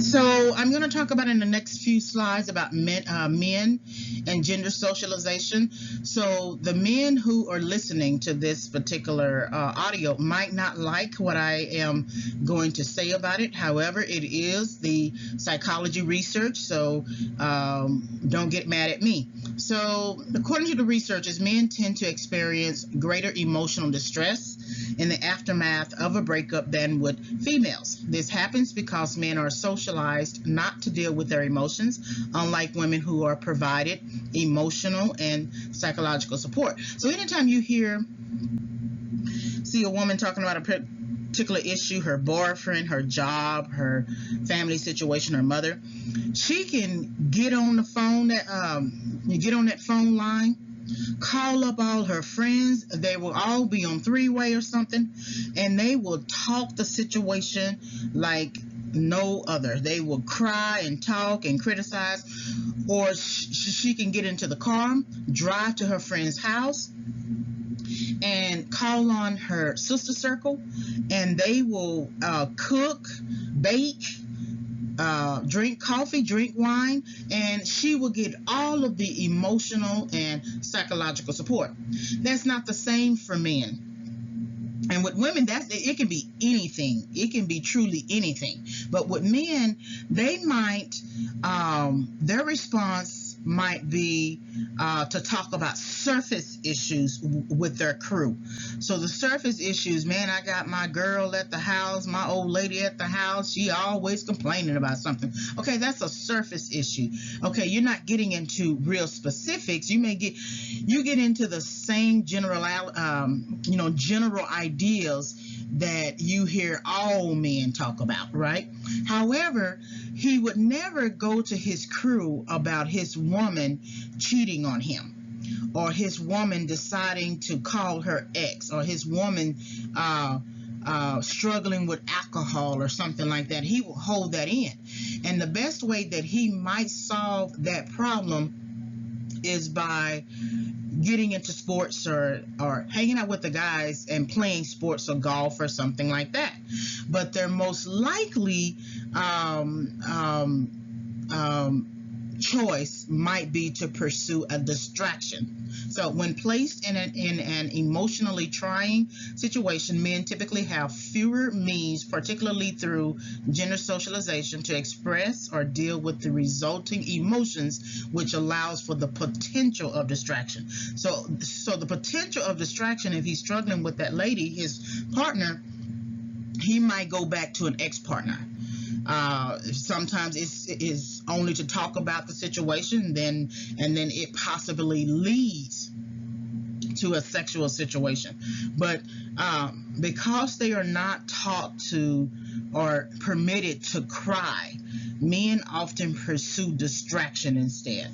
So I'm going to talk about in the next few slides about men and gender socialization. So the men who are listening to this particular audio might not like what I am going to say about it. However, it is the psychology research, so don't get mad at me. So according to the researchers, men tend to experience greater emotional distress in the aftermath of a breakup than would females. This happens because men are socialized not to deal with their emotions, unlike women who are provided emotional and psychological support. So anytime you see a woman talking about a particular issue, her boyfriend, her job, her family situation, her mother, she can get on the phone you get on that phone line, call up all her friends. They will all be on three-way or something, and they will talk the situation like no other. They will cry and talk and criticize, or she can get into the car, drive to her friend's house, and call on her sister circle, and they will cook, bake, drink coffee, drink wine, and she will get all of the emotional and psychological support. That's not the same for men. And with women, it can be anything. It can be truly anything. But with men, they might, their response might be to talk about surface issues with their crew. So the surface issues, man, I got my girl at the house, my old lady at the house, she always complaining about something. Okay, that's a surface issue. Okay, you're not getting into real specifics. You get into the same general ideas that you hear all men talk about, right? However, he would never go to his crew about his woman cheating on him, or his woman deciding to call her ex, or his woman struggling with alcohol or something like that. He will hold that in. And the best way that he might solve that problem is by getting into sports, or hanging out with the guys and playing sports or golf or something like that. But their most likely choice might be to pursue a distraction. So when placed in an emotionally trying situation, men typically have fewer means, particularly through gender socialization, to express or deal with the resulting emotions, which allows for the potential of distraction. So the potential of distraction, if he's struggling with that lady, his partner, he might go back to an ex-partner. Sometimes it's only to talk about the situation, and then it possibly leads to a sexual situation. But because they are not taught to or permitted to cry, men often pursue distraction instead.